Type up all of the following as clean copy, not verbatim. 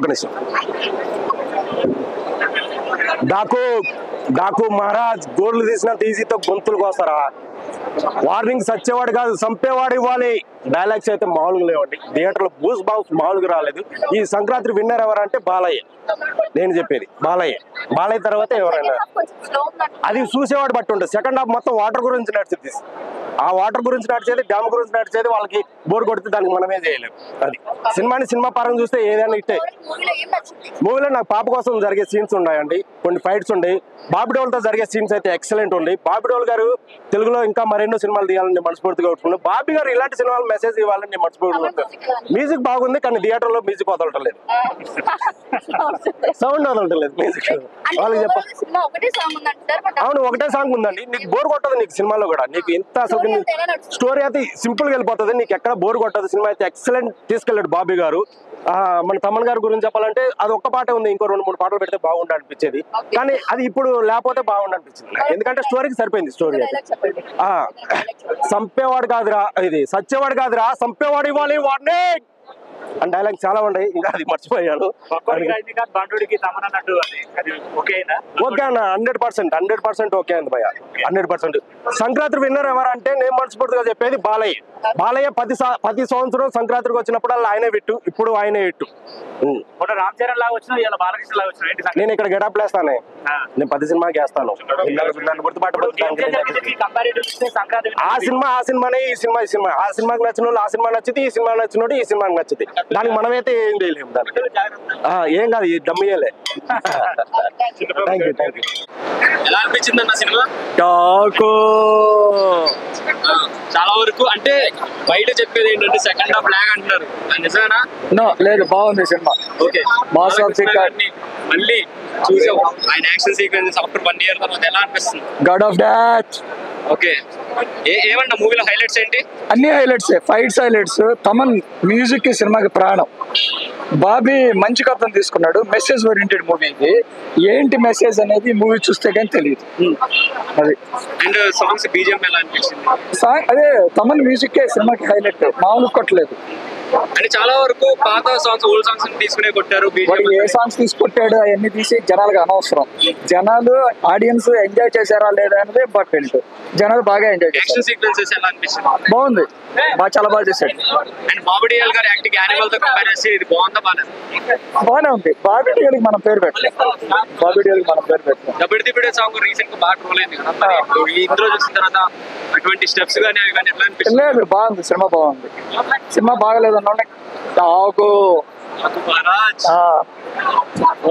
ఒక నిమిషం. డాకు మహారాజ్ గోర్లు తీసిన తీసితో గొంతులు కోస్తారా? వార్నింగ్ సచ్చేవాడు కాదు, చంపేవాడు ఇవ్వాలి. డైలాగ్స్ అయితే మామూలుగా లేవండి. థియేటర్లో బూస్ బాక్స్ మామూలుగా రాలేదు. ఈ సంక్రాంతి విన్నర్ ఎవరంటే బాలయ్య. నేను చెప్పేది బాలయ్య తర్వాత ఎవరైనా అది చూసేవాడు బట్టి ఉంటుంది. సెకండ్ హాఫ్ మొత్తం వాటర్ గురించి నడిచింది. ఆ వాటర్ గురించి నడిచేది, డ్యామ్ గురించి నడిచేది. వాళ్ళకి బోర్ కొడితే దానికి మనమే చేయలేము. అది సినిమా పరంగా చూస్తే ఏదైనా ఇట్టే. మూవీలో నాకు పాప కోసం జరిగే సీన్స్ ఉన్నాయండి, కొన్ని ఫైట్స్ ఉండి. బాబిడోల్తో జరిగే సీన్స్ అయితే ఎక్సలెంట్ ఉంది. బాబిడోల్ గారు తెలుగులో ఇంకా మరెన్నో సినిమాలు తీయాలని మనస్ఫూర్తిగా కోరుకున్నాను. బాబీ గారు ఇలాంటి సినిమాలు మెసేజ్ ఇవ్వాలని మనస్ఫూర్తిగా. మ్యూజిక్ బాగుంది, కానీ థియేటర్లో మ్యూజిక్ వదలటలేదు, సౌండ్ వదలటలేదు మ్యూజిక్. వాళ్ళకి చెప్పాలి. అవును, ఒకటే సాంగ్ ఉందండి. నీకు బోర్ కొట్టదు నీకు సినిమాలో కూడా. నీకు ఇంత అసలు స్టోరీ అయితే సింపుల్ గా వెళ్ళిపోతుంది, నీకు ఎక్కడ బోర్ కొట్టదు. సినిమా అయితే ఎక్సలెంట్ తీసుకెళ్ళాడు బాబీ గారు. మన తమన్ గారి గురించి చెప్పాలంటే అది ఒక్క పాటే ఉంది, ఇంకో 2-3 పాటలు పెడితే బాగుండు అనిపించేది. కానీ అది ఇప్పుడు లేకపోతే బాగుండు అనిపించింది, ఎందుకంటే స్టోరీకి సరిపోయింది. స్టోరీ అయితే చంపేవాడు కాదురా, ఇది సచ్చేవాడు కాదురా, చంపేవాడు ఇవ్వాలి వాడిని అండ్ డైలాగ్ చాలా ఉన్నాయి. ఇంకా అది మర్చిపోయాను. ఓకే అన్న, 100% ఓకే అండి భయ్య, 100%. సంక్రాంతి విన్నర్ ఎవరంటే నేను మనస్ఫూర్తిగా చెప్పేది బాలయ్య. 10 సంవత్సరం సంక్రాంతికి వచ్చినప్పుడు ఆయనే విట్టు, ఇప్పుడు ఆయనే ఇట్టు. రామ్ చరణ్ లాగా వచ్చిన బాలకృష్ణ లాగా వచ్చిన నేను ఇక్కడ గెటప్ వేస్తానే, నేను 10 సినిమాకి వేస్తాను. ఆ సినిమానే ఈ సినిమా ఆ సినిమాకి నచ్చిన వాళ్ళు ఆ సినిమా నచ్చింది, ఈ సినిమా నచ్చినోడు ఈ సినిమాకి నచ్చింది. దానికి మనమైతే ఏం చేయలేము, దానికి ఏం కాదు, ఈ డమ్మయ్యలే. Thank you. ఎలా అనిపించింది అన్న సినిమా? చాలా వరకు అంటే బయట చెప్పేది ఏంటంటే సెకండ్ హాఫ్ లాగ్ అంటున్నారు, నిజమేనా? లేదు, బాగుంది సినిమా. ఓకే, మళ్ళీ చూసాం ఆయన యాక్షన్ సీక్వెన్సెస్ ఆఫ్టర్ 1 year తర్వాత ఎలా అనిపిస్తుంది? God of dot. ఓకే, ఏమన్నా మూవీలో హైలైట్స్ ఏంటి? అన్ని highlights, fights highlights. Thaman music కి సినిమాకి ప్రాణం. బాబీ మంచి కథను తీసుకున్నాడు. మెసేజ్ ఓరియంటెడ్ మూవీకి ఏంటి మెసేజ్ అనేది మూవీ చూస్తే కానీ తెలియదు. అది అండ్ సాంగ్స్ బీజిఎం ఎలా అనిపించింది? అదే తమన్ మ్యూజిక్ కే సినిమాకి హైలైట్, మామూలు కొట్టలేదు. అంటే చాలా వరకు పాత సాంగ్స్, ఓల్డ్ సాంగ్స్ తీసుకునే కొట్టారు. ఏ సాంగ్స్ తీసుకొట్టాడు అవన్నీ తీసి జనాలకు అనవసరం. జనాలు ఆడియన్స్ ఎంజాయ్ చేశారా లేదా అనేది ఇంపార్టెంట్. జనాలు బాగా ఎంజాయ్ చేశారు. సీక్వెన్సెస్ ఎలా అనిపిస్తుంది? బాగుంది, చాలా బాగా చేశాడు. అండ్ బాబీ డియోల్ గారి యాక్టింగ్ యానిమల్ తో కంపేర్ చేసి ఇది బాగుందా? బాగానే ఉంది. బాబీ డియోల్కి మనం పేరు పెట్టాం. దబిడిదిబిడే సాంగ్ రీసెంట్ గా బాగా ట్రోల్ అయింది కదా, ఈ ఇంట్రో చూసిన తర్వాత అటువంటి స్టెప్స్ కానీ అవి కానీ ఎట్లా అనిపిస్తుంది? లేదు, బాగుంది, సినిమా బాగుంది. సినిమా బాగలేదు అన్న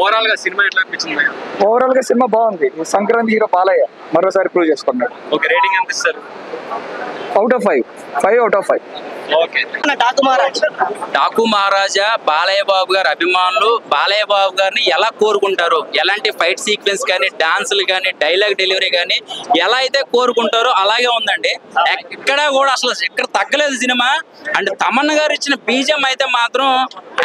ఓవరాల్ గా సినిమా ఎట్లా అనిపించింది? ఓవరాల్ గా సినిమా బాగుంది. సంక్రాంతి హీరో బాలయ్య మరోసారి ప్రూవ్ చేసుకున్నాడు. ఓకే, రేటింగ్ ఎంత ఇస్తారు? Out of 5. ఓకే. డాకు మహారాజా బాలయ్య బాబు గారు అభిమానులు బాలయ్య బాబు గారిని ఎలా కోరుకుంటారు, ఎలాంటి ఫైట్ సీక్వెన్స్ కానీ, డాన్సులు కానీ, డైలాగ్ డెలివరీ కానీ ఎలా అయితే కోరుకుంటారో అలాగే ఉందండి. ఎక్కడ కూడా అసలు ఎక్కడ తగ్గలేదు సినిమా. అండ్ తమన్ గారు ఇచ్చిన బీజం అయితే మాత్రం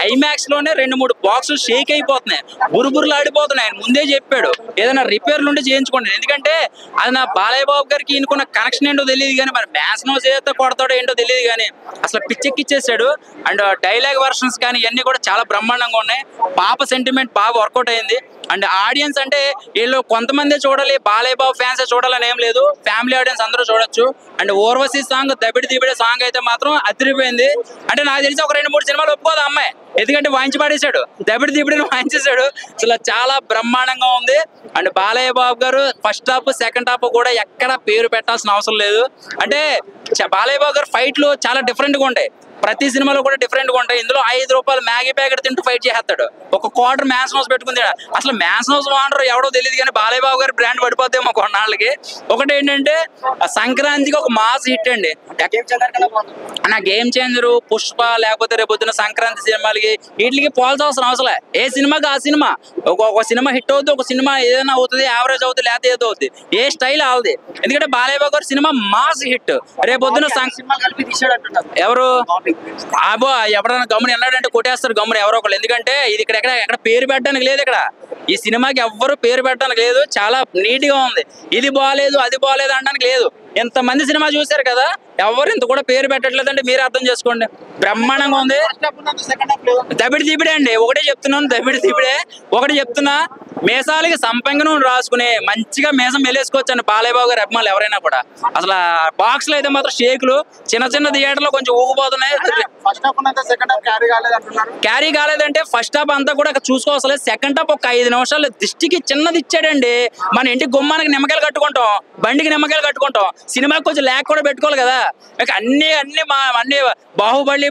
ఐమాక్స్ లోనే 2-3 బాక్సులు షేక్ అయిపోతున్నాయి, బురుబురులు ఆడిపోతున్నాయి. ఆయన ముందే చెప్పాడు ఏదైనా రిపేర్లు ఉంటే చేయించుకోండి, ఎందుకంటే అది నా బాలయ్య బాబు గారికి ఈయనకున్న కనెక్షన్ ఏంటో తెలియదు కానీ, మరి మ్యాస్నో చేత కొడతాడో ఏంటో తెలియదు కానీ అసలు పిచ్చెక్కిచ్చేసాడు. అండ్ డైలాగ్ వర్షన్స్ కానీ ఇవన్నీ కూడా చాలా బ్రహ్మాండంగా ఉన్నాయి. పాప సెంటిమెంట్ బాగా వర్కౌట్ అయింది. అండ్ ఆడియన్స్ అంటే వీళ్ళు కొంతమంది చూడాలి, బాలయ్య బాబు ఫ్యాన్స్ చూడాలని ఏం లేదు, ఫ్యామిలీ ఆడియన్స్ అందరూ చూడొచ్చు. అండ్ ఓర్వశీ సాంగ్ దబిడిదిబిడే సాంగ్ అయితే మాత్రం అదిరిపోయింది. అంటే నాకు తెలిసి ఒక 2-3 సినిమాలు ఒప్పుకోదు అమ్మాయి, ఎందుకంటే వాయించి పాడేశాడు, దబిడిదిబిడిని వాయించేశాడు. అసలు చాలా బ్రహ్మాండంగా ఉంది. అండ్ బాలయ్య బాబు గారు ఫస్ట్ హాఫ్ సెకండ్ హాఫ్ కూడా ఎక్కడ పేరు పెట్టాల్సిన అవసరం లేదు. అంటే బాలయ్య బాబు గారు ఫైట్లు చాలా డిఫరెంట్ గా ఉంటాయి, ప్రతి సినిమాలో కూడా డిఫరెంట్ గా ఉంటాయి. ఇందులో 5 రూపాయలు మ్యాగీ ప్యాకెట్ తింటూ ఫైట్ చేస్తాడు, ఒక క్వార్టర్ మ్యాన్స్ హౌస్ పెట్టుకుంది. అసలు మ్యాన్స్ హౌస్ వాడరు ఎవడో తెలియదు కానీ బాలయ్య బాబు గారి బ్రాండ్ పడిపోతేమో కొన్నాళ్ళకి. ఒకటి ఏంటంటే సంక్రాంతికి ఒక మాస్ హిట్ అండి. నా గేమ్ చేంజరు, పుష్ప, లేకపోతే రేపొద్దున సంక్రాంతి సినిమాలకి వీటికి పోల్చాల్సిన అవసరం. ఏ సినిమాకి ఆ సినిమా, ఒక సినిమా హిట్ అవుతుంది, ఒక సినిమా ఏదైనా అవుతుంది, యావరేజ్ అవుతుంది, లేకపోతే ఏదో అవుతుంది. ఏ స్టైల్ అవుతుంది, ఎందుకంటే బాలయ్య బాబు గారి సినిమా మాస్ హిట్. రేపొద్దున ఎవరు ఆబో ఎవరైనా గమ్మున ఎన్నాడంటే కొట్టేస్తారు గమ్మున ఎవరో ఒకళ్ళు, ఎందుకంటే ఇది ఎక్కడ పేరు పెట్టడానికి లేదు. ఇక్కడ ఈ సినిమాకి ఎవ్వరు పేరు పెట్టడానికి లేదు, చాలా నీట్ గా ఉంది. ఇది బాగాలేదు అది బాగాలేదు అనడానికి లేదు, ఇంతమంది సినిమా చూశారు కదా, ఎవరు ఇంత కూడా పేరు పెట్టట్లేదంటే మీరు అర్థం చేసుకోండి. బ్రహ్మాండంగా ఉంది. దబిడి దిబిడే అండి, ఒకటే చెప్తున్నాను, దబిడి దిబిడే. ఒకటి చెప్తున్నా, మీసాలకి సంపంగి నూనె రాసుకుని మంచిగా మీసం మెలేసుకోవచ్చు అండి బాలయ్య బాబు గారి అభిమానులు ఎవరైనా కూడా. అసలు బాక్స్ లో అయితే మాత్రం షేకులు, చిన్న చిన్న థియేటర్ లో కొంచెం ఊగిపోతున్నాయి. క్యారీ కాలేదంటే ఫస్ట్ హాఫ్ అంతా కూడా చూసుకోవసలేదు. సెకండ్ హాఫ్ ఒక 5 నిమిషాలు దిష్టికి చిన్నది ఇచ్చాడండి. మన ఇంటికి గుమ్మానికి నిమ్మకాయలు కట్టుకుంటాం, బండికి నిమ్మకాయలు కట్టుకుంటాం, సినిమాకి కొంచెం ల్యాక్ కూడా పెట్టుకోవాలి కదా. అన్ని బాహుబలి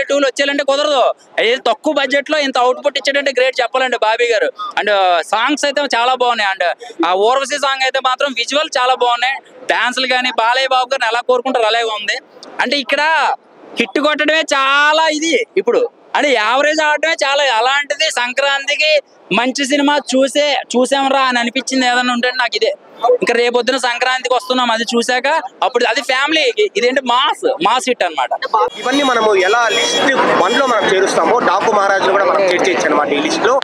2 వచ్చేయాలంటే కుదరదు. ఏది తక్కువ బడ్జెట్ లో ఇంత అవుట్పుట్ ఇచ్చాడంటే గ్రేట్ చెప్పాలండి బాబీ గారు. అండ్ సాంగ్స్ అయితే చాలా బాగున్నాయి. అండ్ ఆ ఊర్వశి సాంగ్ అయితే మాత్రం విజువల్ చాలా బాగున్నాయి. డాన్సులు కానీ బాలయ్య బాబు గారిని ఎలా కోరుకుంటారు అలాగే ఉంది. అంటే ఇక్కడ హిట్ కొట్టడమే చాలా ఇది ఇప్పుడు, అంటే యావరేజ్ ఆడటమే చాలా. అలాంటిది సంక్రాంతికి మంచి సినిమా చూసాంరా అని అనిపించింది ఏదైనా ఉంటే నాకు ఇదే. ఇంకా రేపొద్దున సంక్రాంతికి వస్తున్నాం, అది చూసాక అప్పుడు అది ఫ్యామిలీ, ఇదేంటి మాస్ హిట్ అన్నమాట. ఇవన్నీ మనము ఎలా లిస్ట్ 1 లో మనం చేరుస్తామో డాకు మహారాజు కూడా మనం చేర్చేయచ్చు అనమాట ఈ లిస్ట్ లో.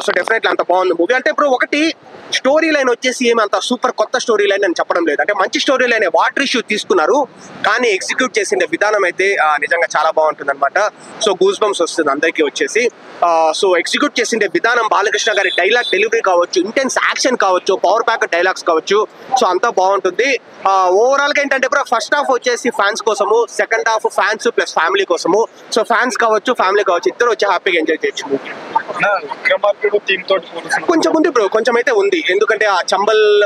సో డెఫినెట్లీ అంత బాగుంది మూవీ. అంటే ఇప్పుడు ఒకటి స్టోరీ లైన్ వచ్చేసి ఏమి అంత సూపర్ కొత్త స్టోరీ లైన్ అని చెప్పడం లేదు. అంటే మంచి స్టోరీ లైన్, వాటర్ ఇష్యూ తీసుకున్నారు కానీ ఎగ్జిక్యూట్ చేసిన విధానం అయితే నిజంగా చాలా బాగుంటుంది అనమాట. సో గూస్ బంప్స్ వస్తుంది అందరికీ వచ్చేసి. సో ఎగ్జిక్యూట్ చేసిన విధానం, బాలకృష్ణ గారి డైలాగ్ డెలివరీ కావచ్చు, ఇంటెన్స్ యాక్షన్ కావచ్చు, పవర్ ప్యాక్ డైలాగ్స్ కావచ్చు, సో అంతా బాగుంటుంది. ఓవరాల్ గా ఏంటంటే ఇప్పుడు ఫస్ట్ హాఫ్ వచ్చేసి ఫ్యాన్స్ కోసము, second half fans plus family కోసము. సో ఫ్యాన్స్ కావచ్చు, ఫ్యామిలీ కావచ్చు, ఇద్దరు వచ్చి హ్యాపీగా ఎంజాయ్ చేయొచ్చు. కొంచెం ఉంది బ్రో, కొంచెం అయితే ఉంది. ఎందుకంటే ఆ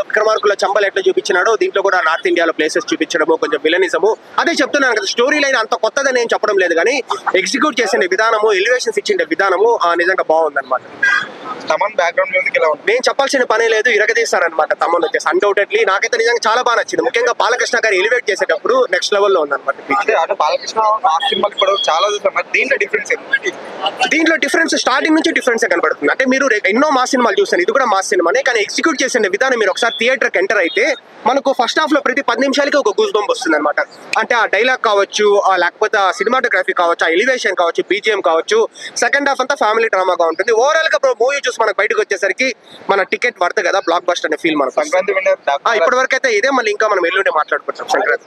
విక్రమార్కుల చంబల్ ఎట్లా చూపించినాడో దీంట్లో కూడా నార్త్ ఇండియాలో ప్లేసెస్ చూపించడము, కొంచెం విలనిజము. అదే చెప్తున్నాను కదా, స్టోరీ లైన్ అంత కొత్తదని ఏం చెప్పడం లేదు కానీ ఎగ్జిక్యూట్ చేసిన విధానము, ఎలివేషన్స్ ఇచ్చిన విధానము నిజంగా బాగుంది అనమాట. తమన్ బ్యాక్గ్రౌండ్ మ్యూజిక్ ఎలా ఉంది? నేను చెప్పాల్సిన పనే లేదు, ఇరగదీస్తారనమాట తమన్ వచ్చేసి అన్డౌటెడ్లీ. నాకైతే నిజంగా చాలా బాగా నచ్చింది. ముఖ్యంగా బాలకృష్ణ గారు ఎలివేట్ చేసేటప్పుడు నెక్స్ట్ లెవెల్లో ఉందన్నమాట. అంటే బాలకృష్ణ ఆ సినిమాకి కూడా చాలా చూసాం, దీంట్లో డిఫరెన్స్ ఏంటి? దీంట్లో డిఫరెన్స్ స్టార్టింగ్ నుంచి డిఫరెన్స్ కనబడుతుంది. అంటే మీరు ఎన్నో మాస్ సినిమాలు చూసాను, ఇది కూడా మాస్ సినిమానే, కానీ ఎగ్జిక్యూట్ చేసిన విధానం మీరు ఒకసారి థియేటర్కి ఎంటర్ అయితే మనకు ఫస్ట్ హాఫ్ లో ప్రతి 10 నిమిషాలకి ఒక గూస్ బంప్ వస్తుంది అనమాట. అంటే ఆ డైలాగ్ కావచ్చు, లేకపోతే ఆ సినిమాటోగ్రఫీ కావచ్చు, ఆ ఎలివేషన్ కావచ్చు, బీజిఎం కావచ్చు. సెకండ్ హాఫ్ అంతా ఫ్యామిలీ డ్రామాగా ఉంటుంది. ఓవరాల్ గా మూవీ చూసి మనకు బయటకు వచ్చేసరికి మన టికెట్ వర్త్ కదా, బ్లాక్ బస్టర్ అనే ఫీల్ మనకు. సంక్రాంతి విన్నర్ ఇప్పటి వరకు అయితే ఇదే. మళ్ళీ ఇంకా మనం ఎల్లుండి మాట్లాడుకుంటాం సంక్రాంతి.